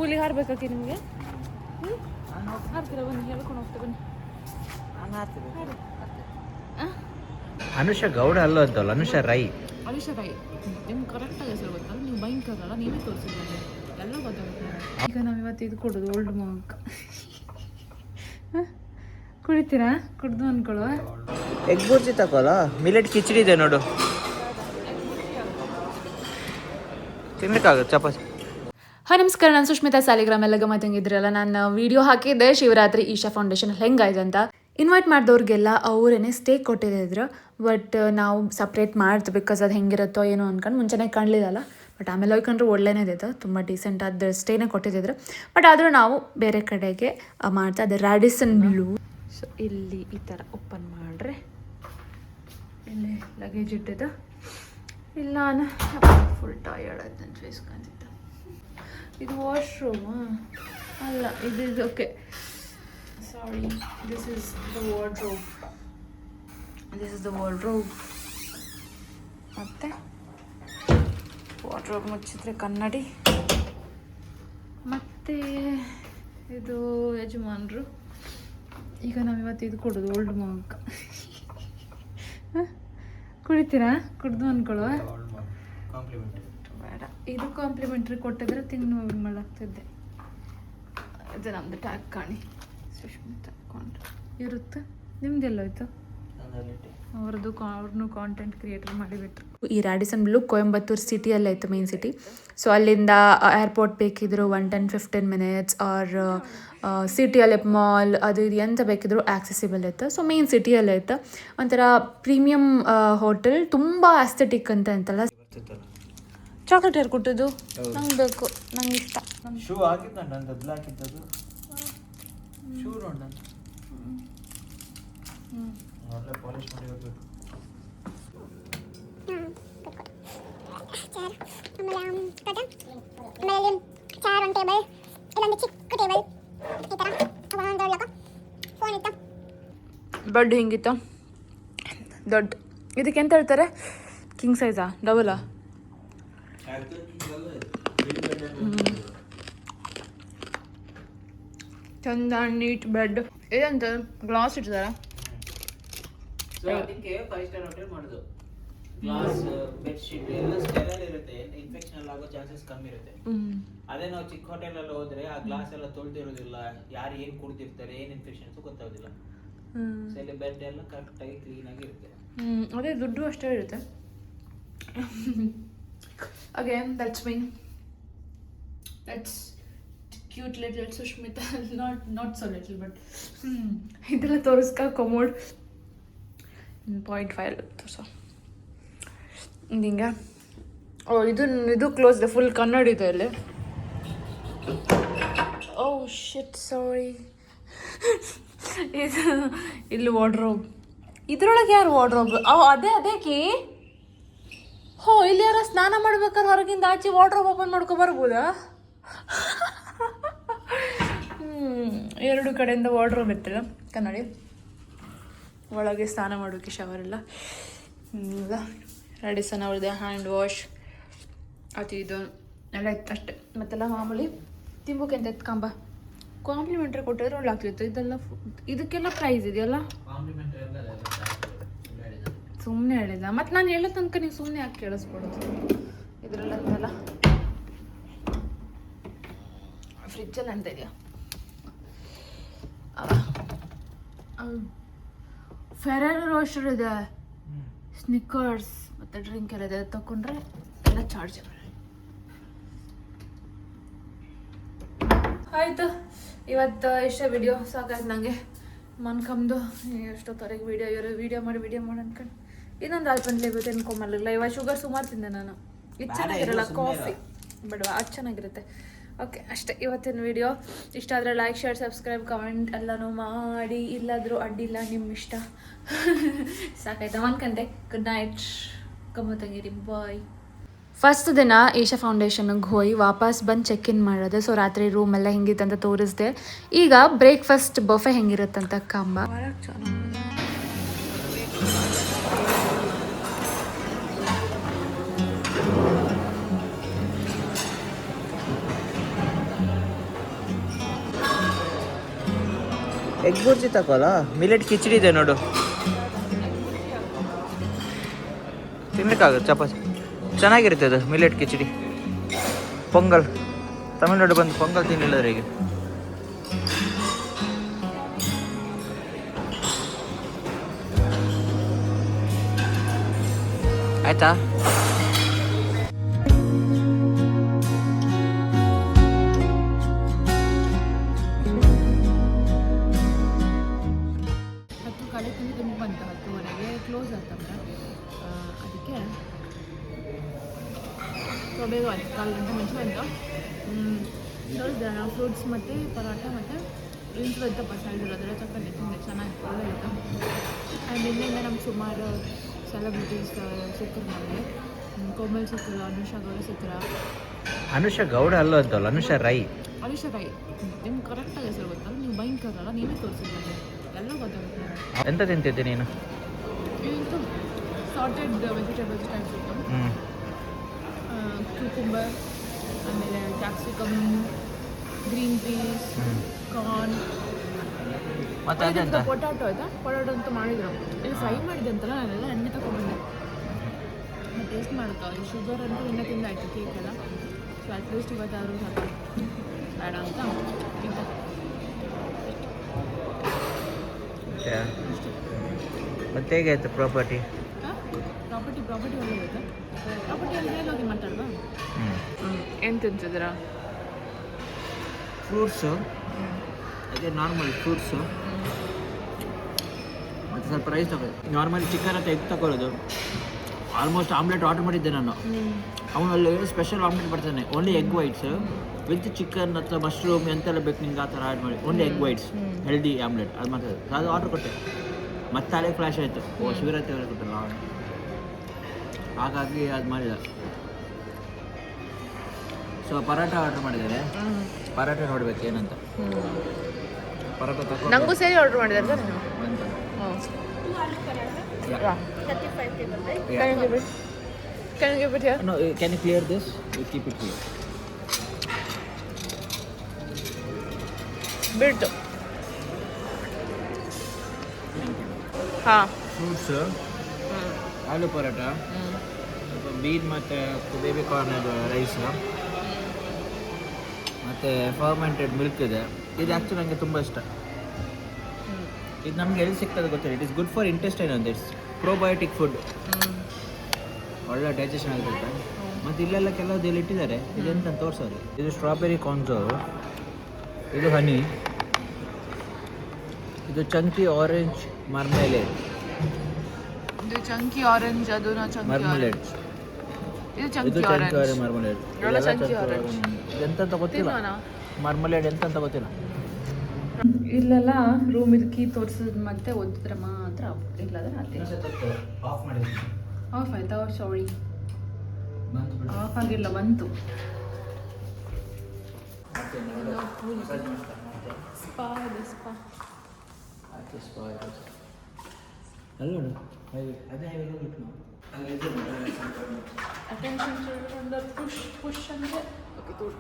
ಸ್ಕೂಲಿಗೆ ಹಾರ್ಬೇಕಾಕಿ ನಿಮಗೆ? ಹಾರ್ತೀರಾ? ಬನ್ನಿ, ಹೇಳ್ಕೊಂಡು ಹೋಗ್ತಾ ಬನ್ನಿ. ಅನುಷಾ ಗೌಡ ಅಲ್ಲ ಅಂತಲ್ಲ, ಅನುಷಾ ರೈ. ಅನುಷಾ ರೈ ನಿಮ್ಗೆ ಕರೆಕ್ಟಾಗಿ ಹೆಸರು ಗೊತ್ತಲ್ಲ, ನೀವು ಭಯಂಕರ ಅಲ್ಲ, ನೀವೇ ತೋರಿಸಿದ್ದೀರಿ, ಎಲ್ಲ ಗೊತ್ತಾಗುತ್ತೆ. ಈಗ ನಾವು ಇವತ್ತು ಇದು ಕೊಡೋದು ಓಲ್ಡ್ ಮಾಂಕ್. ಕುಡಿತೀರಾ? ಕುಡ್ದು ಅನ್ಕೊಳ್ಳುವ. ಎಗ್ ಬುರ್ಜಿ ತಗೋಲ್ಲ, ಮಿಲೆಟ್ ಕಿಚಡಿ ಇದೆ ನೋಡು, ತಿನ್ಲಿಕ್ಕಾಗುತ್ತೆ ಚಪಾತಿ. ಹಾಂ ನಮಸ್ಕಾರ, ನಾನು ಸುಷ್ಮಿತಾ ಸಾಲಿಗ್ರಾಮ್. ಎಲ್ಲ ಗಮ್ಮತ್ತಂಗಿದ್ರಲ್ಲ, ನಾನು ವಿಡಿಯೋ ಹಾಕಿದ್ದೆ ಶಿವರಾತ್ರಿ ಈಶಾ ಫೌಂಡೇಶನ್ ಹೆಂಗಾಯ್ತು ಅಂತ. ಇನ್ವೈಟ್ ಮಾಡಿದವ್ರಿಗೆಲ್ಲ ಅವರೇನೆ ಸ್ಟೇಕ್ ಕೊಟ್ಟಿದ್ರು, ಬಟ್ ನಾವು ಸಪ್ರೇಟ್ ಮಾಡ್ತು ಬಿಕಾಸ್ ಅದು ಹೆಂಗಿರುತ್ತೋ ಏನೋ ಅನ್ಕೊಂಡು ಮುಂಚೆನೇ ಕಾಣಲಿಲ್ಲಲ್ಲ. ಬಟ್ ಆಮೇಲೆ ಹೋಗ್ಕೊಂಡ್ರೆ ಒಳ್ಳೆನೇ ಇದ್ದಿತ್ತು, ತುಂಬ ಡೀಸೆಂಟ್ ಆದ ಸ್ಟೇನೇ ಕೊಟ್ಟಿದ್ದಿದ್ರು. ಬಟ್ ಆದರೂ ನಾವು ಬೇರೆ ಕಡೆಗೆ ಮಾಡ್ತಾ ಅದು ರ್ಯಾಡಿಸನ್ ಬ್ಲೂ. ಸೊ ಇಲ್ಲಿ ಈ ಥರ ಓಪನ್ ಮಾಡ್ರೆ ಇಲ್ಲಿ ಲಗೇಜ್ ಇಟ್ಟಿದ್ದು. ಇಲ್ಲ ನಾನು ಫುಲ್ ಟಯರ್ಡ್ ಆಯ್ತು, ನನ್ನ ಫೇಸ್ ಕಾಣ್ತಿತ್ತು. ಇದು ವಾಶ್ರೂಮಾ? ಅಲ್ಲ, ಇದು okay, sorry, this is the wardrobe. ಮತ್ತು ವಾರ್ಡ್ರೋಬ್ ಮುಚ್ಚಿದ್ರೆ ಕನ್ನಡಿ, ಮತ್ತು ಇದು ಯಜಮಾನರು. ಈಗ ನಾವು ಇವತ್ತು ಇದು ಕೊಡೋದು ಓಲ್ಡ್ ಮಾಂಕ್. ಕುಡಿತೀರಾ? ಕುಡ್ದು ಅನ್ಕೊಳ್ಳುವ. ಬೇಡ, ಇದು ಕಾಂಪ್ಲಿಮೆಂಟ್ರಿ ಕೊಟ್ಟಿದ್ರೆ ತಿನ್ನು ಮಾಡಾಗ್ತಿದ್ದೆ. ಇದು ನಮ್ಮದು ಟ್ಯಾಗ್ ಕಾಣಿ, ಸುಷ್ಮಿತಾ ಕಾಂಟ್ ಇರುತ್ತೆ. ನಿಮ್ದೆಲ್ಲೋಯ್ತು? ಅವ್ರನ್ನೂ ಕಾಂಟೆಂಟ್ ಕ್ರಿಯೇಟರ್ ಮಾಡಿಬಿಟ್ರು. ಈ ರ್ಯಾಡಿಸನ್ ಬ್ಲೂ ಕೊಯಂಬತ್ತೂರು ಸಿಟಿಯಲ್ಲೇ ಇತ್ತು, ಮೇನ್ ಸಿಟಿ. ಸೊ ಅಲ್ಲಿಂದ ಏರ್ಪೋರ್ಟ್ ಬೇಕಿದ್ರು 10-15 ಮಿನಿಟ್ಸ್, ಆರ್ ಸಿಟಿಯಲ್ಲೇ ಮಾಲ್ ಅದು ಇದು ಎಂತ ಬೇಕಿದ್ರು ಆಕ್ಸೆಸಿಬಲ್ ಇತ್ತು. ಸೊ ಮೇನ್ ಸಿಟಿಯಲ್ಲೇ ಇತ್ತು. ಒಂಥರ ಪ್ರೀಮಿಯಂ ಹೋಟೆಲ್, ತುಂಬ ಆಸ್ಥೆಟಿಕ್ ಅಂತ ಅಂತಲ್ಲ. ಚಾಕ್ಲೇಟ್ ಯಾರು ಕೊಟ್ಟದ್ದು? ನಂಗೆ ಬೇಕು, ನಂಗೆ ಇಷ್ಟ. ಶೂ ಹಾಕಿದ್ದಂಡ ಅಂತ ಬ್ಲ್ಯಾಕ್ ಇದ್ದದ್ದು ಶೂ ನೋಡ, ಒಳ್ಳೆ ಪಾಲಿಶ್ ಮಾಡಿ ಹೋಗ್ಬೇಕು. ಬೆಡ್ ಹಿಂಗಿತ್ತು ದೊಡ್ಡ. ಇದಕ್ಕೆ ಎಂತ ಹೇಳ್ತಾರೆ? ಕಿಂಗ್ ಸೈಜಾ ಡಬಲಾ? ಚಂದ ನೀಟ್ ಬೆಡ್. ಇದಂತ ಗ್ಲಾಸ್ ಇಟ್ಟಿದಾರ. ಅದಕ್ಕೆ 5 ಸ್ಟಾರ್ ಹೋಟೆಲ್ ಮಾಡೋದು. ಗ್ಲಾಸ್ ಬೆಡ್ ಶೀಟ್ ಎಲ್ಲ ಸ್ಟೆರೈಲ್ ಇರುತ್ತೆ, ಇನ್ಫೆಕ್ಷನ್ ಎಲ್ಲ ಆಗೋ ಚಾನ್ಸಸ್ ಕಮ್ಮಿ ಇರುತ್ತೆ. ಅದೇ ನಾವು ಚಿಕ್ಕ ಹೋಟೆಲ್ ಎಲ್ಲ ಹೋದ್ರೆ ಆ ಗ್ಲಾಸ್ ಎಲ್ಲ ತೊಳ್ದಿರೋದಿಲ್ಲ, ಯಾರು ಏನ್ ಕುಡ್ದಿರ್ತಾರೆ, ಏನ್ ಇನ್ಫೆಕ್ಷನ್ಸ್ ಗೊತ್ತಾಗೋದಿಲ್ಲ. ಸೊ ಇಲ್ಲಿ ಬೆಡ್ ಎಲ್ಲ ಕರೆಕ್ಟ್ ಆಗಿ ಕ್ಲೀನ್ ಆಗಿ ಇರುತ್ತೆ. ಅದೇ ದುಡ್ಡು ಅಷ್ಟೇ ಇರುತ್ತೆ. Again that's me, that's cute little Sushmita. Not so little, but ಇದೆಲ್ಲ ತೋರಿಸ್ಕ ಕೊಮೋಡ್ 0.5 ತೋರಿಸೋ ಹಿಂಗೆ. ಓ ಇದು ಕ್ಲೋಸ್, ಫುಲ್ ಕನ್ನಡಿ ಇದೆ ಇಲ್ಲಿ. ಓ ಶಿಟ್, ಸಾರಿ. ಇದು ಇಲ್ಲಿ ವಾರ್ಡ್ರೋಬ್. ಇದ್ರೊಳಗೆ ಯಾರು ವಾರ್ಡ್ರೋಬ್? ಅದೇ ಕೀ. ಹೋ, ಇಲ್ಲಿ ಯಾರ ಸ್ನಾನ ಮಾಡ್ಬೇಕಾದ್ರೆ ಹೊರಗಿಂದ ಆಚೆ ವಾರ್ಡ್ರೋಬ್ ಓಪನ್ ಮಾಡ್ಕೊ ಬರ್ಬೋದಾ? 2 ಕಡೆಯಿಂದ ವಾರ್ಡ್ರೋಬ್ ಇರ್ತಲ್ಲ ಕನ್ನಡಿ. ಒಳಗೆ ಸ್ನಾನ ಮಾಡೋಕ್ಕೆ ಶವರ್ ಎಲ್ಲ. ರ್ಯಾಡಿಸನ್ ಅವ್ರದ್ದು ಹ್ಯಾಂಡ್ ವಾಶ್ ಅದು ಇದು ಎಲ್ಲ ಇತ್ತು ಅಷ್ಟೆ. ಮತ್ತೆಲ್ಲ ಮಾಮೂಲಿ ತಿಂಬೋಕೆ ಅಂತ ಎತ್ಕೊಂಬ ಕಾಂಪ್ಲಿಮೆಂಟ್ರಿ ಕೊಟ್ಟಿದ್ರೆ ಒಳ್ಳೆ ಆಗ್ತಿತ್ತು. ಇದೆಲ್ಲ ಇದಕ್ಕೆಲ್ಲ ಪ್ರೈಸ್ ಇದೆಯಲ್ಲ. ಸುಮ್ಮನೆ ಹೇಳಿದ, ಮತ್ತು ನಾನು ಹೇಳೋ ತನಕ ನೀವು ಸುಮ್ಮನೆ ಯಾಕೆ ಕೇಳಿಸ್ಕೊಡೋದು? ಇದರಲ್ಲ ಅಂತೆಲ್ಲ ಫ್ರಿಜ್ಜಲ್ಲಿ ಅಂತ ಇದೆಯಾ? ಫೆರರ್ ರೋಸ್ಟರ್ ಇದೆ, ಸ್ನಿಕ್ಕರ್ಸ್ ಮತ್ತು ಡ್ರಿಂಕ್ ಎಲ್ಲ ಇದೆ. ತಗೊಂಡ್ರೆ ಎಲ್ಲ ಚಾರ್ಜಬಲ್. ಆಯಿತು, ಇವತ್ತು ಇಷ್ಟೇ ವಿಡಿಯೋ ಸಾಕಾಯ್ತು ನನಗೆ. ಮನ್ಕಂದು ಎಷ್ಟೊತ್ತವರೆಗೆ ವಿಡಿಯೋ ಮಾಡಿ ಅನ್ಕೊಂಡು ಇನ್ನೊಂದು ಅಲ್ಪಂಡ್ಲಿ ಬೇಕು ಅನ್ಕೊಂಬರ್ಲಿಲ್ಲ. ಇವಾಗ ಶುಗರ್ ಸುಮಾರು ತಿಂದೆ ನಾನು. ಇದು ಚೆನ್ನಾಗಿರಲ್ಲ, ಕಾಫಿ ಬಿಡುವ, ಅದು ಚೆನ್ನಾಗಿರುತ್ತೆ. ಓಕೆ, ಅಷ್ಟೇ ಇವತ್ತಿನ ವಿಡಿಯೋ. ಇಷ್ಟ ಆದರೆ ಲೈಕ್, ಶೇರ್, ಸಬ್ಸ್ಕ್ರೈಬ್, ಕಮೆಂಟ್ ಎಲ್ಲನೂ ಮಾಡಿ. ಇಲ್ಲಾದರೂ ಅಡ್ಡಿಲ್ಲ, ನಿಮ್ಮ ಇಷ್ಟ. ಸಾಕಾಯ್ತಾ? ಮನ್ಕಂಡೆ. ಗುಡ್ ನೈಟ್, ಗಮ್ಮತ್ತಂಗಿರಿ, ಬಾಯ್. ಫಸ್ಟ್ ದಿನ ಈಶಾ ಫೌಂಡೇಶನ್ಗೆ ಹೋಗಿ ವಾಪಸ್ ಬಂದು ಚೆಕ್ ಇನ್ ಮಾಡೋದು. ಸೊ ರಾತ್ರಿ ರೂಮ್ ಎಲ್ಲ ಹೆಂಗಿತ್ತಂತ ತೋರಿಸ್ದೆ. ಈಗ ಬ್ರೇಕ್ಫಾಸ್ಟ್ ಬಫೆ ಹೆಂಗಿರುತ್ತಂತ ಕಂಬ. ಎಗ್ ಬುರ್ಜಿ ತಗೋಲ್ಲ, ಮಿಲೆಟ್ ಕಿಚಡಿ ಇದೆ ನೋಡು, ತಿನ್ಲಿಕ್ಕಾಗುತ್ತೆ ಚಪಾತಿ, ಚೆನ್ನಾಗಿರುತ್ತೆ ಅದು ಮಿಲೆಟ್ ಕಿಚಡಿ. ಪೊಂಗಲ್, ತಮಿಳ್ನಾಡು ಬಂದು ಪೊಂಗಲ್ ತಿನ್ನಿಲ್ಲದ್ರೆ ಈಗ. ಆಯ್ತಾ? ಹತ್ತು ಕಡೆ ತುಂಬ ಬಂತು, 10:30ಗೆ ಕ್ಲೋಸ್ ಆಗ್ತಂದ್ರೆ ಅದಕ್ಕೆ ಸೊ ಬೇಗ ಆಯ್ತು, 1/4 ಗಂಟೆ ಮುಂಚೆ ಬಂತು. ನೋಡಿದ್ರೆ ನಾವು ಫ್ರೂಟ್ಸ್ ಮತ್ತು ಪರೋಟ ಮತ್ತು ಡ್ರಿಂಕ್ಸ್ ಬಂತಪ್ಪ ಸೈಡ್ ಇರೋದ್ರೆ ತಗೊಂಡೆ, ತುಂಬ ಚೆನ್ನಾಗಿ ಒಳ್ಳೆ ಇತ್ತು. ಆ್ಯಂಡ್ ಇನ್ನೇನು ನಮ್ಗೆ ಸುಮಾರು ಸೆಲೆಬ್ರಿಟೀಸ್ ಸಿಕ್ಕರು ನಮಗೆ. ಕೋಮಲ್ ಸಿಕ್ಕರು, ಅನುಷಾ ಗೌಡ ಸಿಕ್ಕರ. ಅನುಷಾ ಗೌಡ ಅಲ್ಲ ಅಂತಲ್ಲ, ಅನುಷಾ ರೈ. ಅನುಷಾ ರೈ, ನಿಮ್ಗೆ ಕರೆಕ್ಟಾಗಿ ಹೆಸರು ಗೊತ್ತಲ್ಲ, ನೀವು ಭಯಂಕರ ಅಲ್ಲ, ನೀವೇ ತೋರಿಸಿದ್ರೆ ಎಲ್ಲ ಗೊತ್ತಾಗುತ್ತೆ. ಎಂತ ತಿಂತಿದ್ದೆ ನೀನು? ಇದು ಸಾರ್ಟೆಡ್ ವೆಜಿಟೇಬಲ್ಸ್ ಟೈಪ್ಸ್ ಇತ್ತು, ಕ್ಯೂಕುಂಬರ್, ಆಮೇಲೆ ಕ್ಯಾಪ್ಸಿಕಮ್, ಗ್ರೀನ್ ಪೀಸ್, ಕಾರ್ನ್, ಮತ್ತೆ ಅದೆಂತ? ಪೊಟ್ಯಾಟೊ ಆಯ್ತಾ, ಪೊಟ್ಯಾಟೊ ಅಂತ ಮಾಡಿದ್ರು. ಇದು ಫ್ರೈ ಮಾಡಿದೆ ಅಂತಲ್ಲ, ನಾನೆಲ್ಲ ಎಣ್ಣೆ ತಗೊಂಡ್ಬಂದೆ. ಟೇಸ್ಟ್ ಮಾಡ್ತಾ ಶುಗರ್ ಅಂತೂ ಇನ್ನೂ ತಿಂದಾಯ್ತು ಕೇಕೆಲ್ಲ. ಸೊ ಅಟ್ಲೀಸ್ಟ್ ಇವತ್ತಾದರೂ ಸ್ವಲ್ಪ ಬೇಡ ಅಂತ ತಿಂದೆ. ಮತ್ತೆ ಹೇಗಾಯ್ತು ಪ್ರಾಪರ್ಟಿ? ಪ್ರಾಪರ್ಟಿ ಒಳ್ಳೆದಾಯ್ತು. ಪ್ರಾಪರ್ಟಿಯಲ್ಲಿ ಹೇಗೆ ಹೋಗಿ ಮಾತಾಡುವ? ಏನು ತಿಂತಿದ್ದೀರಾ? ಫ್ರೂಟ್ಸು, ಅದೇ ನಾರ್ಮಲ್ ಫ್ರೂಟ್ಸು ಮತ್ತು ಸ್ವಲ್ಪ ರೈಸ್ ತಗೊಳ್ಳಿ. ನಾರ್ಮಲ್ ಚಿಕನ್ ಅಂತ ಎಗ್ ತಗೊಳ್ಳೋದು. ಆಲ್ಮೋಸ್ಟ್ ಆಮ್ಲೆಟ್ ಆರ್ಡರ್ ಮಾಡಿದ್ದೆ ನಾನು. ಅವನಲ್ಲಿ ಸ್ಪೆಷಲ್ ಆಮ್ಲೆಟ್ ಬರ್ತಾನೆ, only egg whites with chicken ಅಥವಾ ಮಶ್ರೂಮ್ ಎಂತೆಲ್ಲ ಬೇಕು ನಿಂಗೆ ಆ ಥರ ಆ್ಯಡ್ ಮಾಡಿ, only egg whites healthy omelette ಅದು ಮಾತ್ರ. ಅದು ಆರ್ಡ್ರ್ ಕೊಟ್ಟೆ, ಮತ್ತೆ ಅಲ್ಲೇ ಫ್ಲ್ಯಾಶ್ ಆಯಿತು, ಓ ಶಿವರಾತ್ರಿ ಅವರೇ ಕೊಟ್ಟಲ್ಲ, ಹಾಗಾಗಿ ಅದು ಮಾಡಿದ. ಸೊ ಪರೋಟ ಆರ್ಡ್ರ್ ಮಾಡಿದ್ದಾರೆ, ಪರೋಟ ನೋಡ್ಬೇಕು ಏನಂತ. ಪರೋಟ ತಗೊಂಡು ನನಗೂ ಸೇರಿ ಆರ್ಡ್ರ್ ಮಾಡಿದ್ದಾರೆ ನೀವು? ಬಂತು. Can you give it here? No, can you clear this? You keep it here. ಬಿಟ್ಟು ಹಾಂ. ಫ್ರೂಟ್ಸ್, ಆಲೂ ಪರೋಟ, ಸ್ವಲ್ಪ ಬೀನ್ ಮತ್ತು ಬೇಬಿ ಕಾರ್ನ್ ರೈಸ್, ಮತ್ತು ಫರ್ಮೆಂಟೆಡ್ ಮಿಲ್ಕ್ ಇದೆ. ಇದು ಆ್ಯಕ್ಚುಲಿ ನನಗೆ ತುಂಬ ಇಷ್ಟ. ಇದು ನಮ್ಗೆ ಎಲ್ಲಿ ಸಿಗ್ತದೆ ಗೊತ್ತಿಲ್ಲ. It is good for intestine ಅಂತ. ಇಟ್ಸ್ ಪ್ರೋಬಯೋಟಿಕ್ ಫುಡ್, ಒಳ್ಳೆ ಡೈಜೆಷನ್ ಆಗಿರುತ್ತೆ. ಮತ್ತು ಇಲ್ಲೆಲ್ಲ ಕೆಲವುದೆಲ್ಲ ಇಟ್ಟಿದ್ದಾರೆ, ಇದೆಂತ ತೋರಿಸೋರು. ಇದು ಸ್ಟ್ರಾಬೆರಿ ಕಾರ್ನ್ಸು, ಇದು ಹನಿ, ಇದು ಚಂಕಿ ಆರೆಂಜ್ ಮಾರ್ಮೆಲೇಡ್. ಇದು ಚಂಕಿ ಆರೆಂಜ್, ಅದು ಮಾರ್ಮೆಲೇಡ್. ಇದು ಚಂಕಿ ಆರೆಂಜ್ ಮಾರ್ಮೆಲೇಡ್. ಎಂತ ಗೊತ್ತಿಲ್ಲ, ಮಾರ್ಮೆಲೇಡ್ ಎಂತ ಗೊತ್ತಿಲ್ಲ. ಇಲ್ಲೆಲ್ಲ ರೂಮ್ ಇದು ಕೀ ತೋರಿಸಿದ ಮತ್ತೆ ಓದಿದ್ರೆ ಮಾತ್ರ ಇಲ್ಲದ್ರೆ ಆಫ್ ಆಯ್ತಾ? ಸಾರಿ, ಆಫ್ ಆಗಿಲ್ಲ, ಬಂತು. ಸ್ಪಾ ಇದೆ, ಸ್ಪಾ. ಅಟೆನ್ಷನ್ ಚಿಲ್ಡ್ರನ್ ಪುಷ್ ಅಂದರೆ ಓಕೆ ತೋಟ.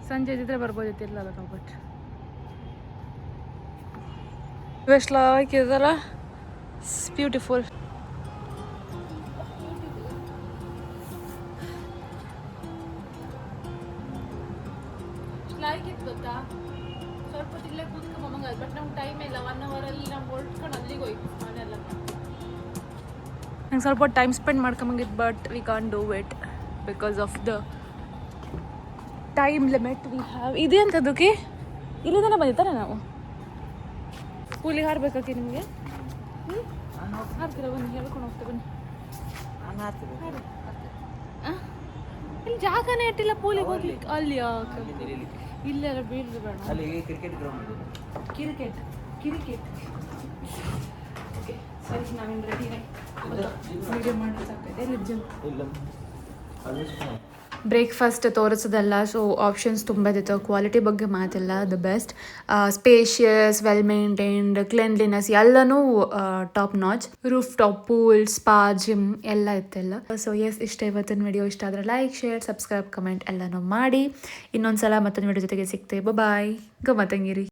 ಸಂಜೆ ಇದ್ದಿದ್ರೆ ಬರ್ಬೋದಿತ್ತು, ಇಲ್ಲಲ್ಲ ನಾವು. ಬಟ್ ಎಷ್ಟು ಹಾಕಿದಾರ, ಬ್ಯೂಟಿಫುಲ್. ಲೈಕಿತ್ತು ಗೊತ್ತಾ, ಸ್ವಲ್ಪ ಇಲ್ಲೇ ಕೂತ್ಕೊಂಬಂಗ. ಬಟ್ ನಮ್ಗೆ ಟೈಮ್ ಇಲ್ಲ, 1 ಅವರಲ್ಲಿ ನಾವು ಹೊರಟ್ಕೊಂಡು ಅಲ್ಲಿಗೆ ಹೋಯ್ತು ಮನೆಯೆಲ್ಲ. ನಂಗೆ ಸ್ವಲ್ಪ ಟೈಮ್ ಸ್ಪೆಂಡ್ ಮಾಡ್ಕೊಂಬಂಗಿತ್ತು, but we can't do it because of the time limit we have. ಇದೆ ಅಂತದಕ್ಕೆ ಇಲ್ಲಿಂದನೇ ಬಂದಿರ್ತಾರೆ ನಾವು. ಸ್ಕೂಲಿಗೆ ಹಾರಬೇಕಾಕಿ ನಿಮಗೆ? ಹಾರ್ತೀರ? ಬನ್ನಿ, ಹೇಳ್ಕೊಂಡು ಹೋಗ್ತೇವೆ ಬನ್ನಿ. ಇಲ್ಲಿ ಜಾಗನೇ ಇಟ್ಟಿಲ್ಲ ಪೂಲಿಗೆ ಹೋಗ್ಲಿಕ್ಕೆ. ಅಲ್ಲಿ ಇಲ್ಲೆಲ್ಲ ಬೀಳ್ದು ಬೇಡ. ಅಲ್ಲಿ ಕ್ರಿಕೆಟ್ ಗ್ರೌಂಡ್. ಕ್ರಿಕೆಟ್ ಓಕೆ ಸರಿ, ನಾವೇನು ರೆಡಿನೇ. ವಿಡಿಯೋ ಮಾಡಿ ಸಾಕೈತೆ. ಎಲ್ಲಿ ಇಲ್ಲ ಬ್ರೇಕ್ಫಾಸ್ಟ್ ತೋರಿಸೋದಲ್ಲ, ಸೊ ಆಪ್ಷನ್ಸ್ ತುಂಬ ಇತ್ತು. ಕ್ವಾಲಿಟಿ ಬಗ್ಗೆ ಮಾತಿಲ್ಲ, the best. Spacious, well maintained, cleanliness ಎಲ್ಲನೂ top notch. Roof top pool, spa, gym ಎಲ್ಲ ಇತ್ತೆಲ್ಲ. ಸೊ ಎಸ್, ಇಷ್ಟ ಇವತ್ತಿನ ವಿಡಿಯೋ. ಇಷ್ಟ ಆದರೆ ಲೈಕ್, ಶೇರ್, ಸಬ್ಸ್ಕ್ರೈಬ್, ಕಮೆಂಟ್ ಎಲ್ಲನೂ ಮಾಡಿ. ಇನ್ನೊಂದ್ಸಲ ಮತ್ತೊಂದು ವಿಡಿಯೋ ಜೊತೆಗೆ ಸಿಗ್ತೇವೆ. ಬಾಯ್. ಗಮ್ಮತ್ತಂಗಿರಿ.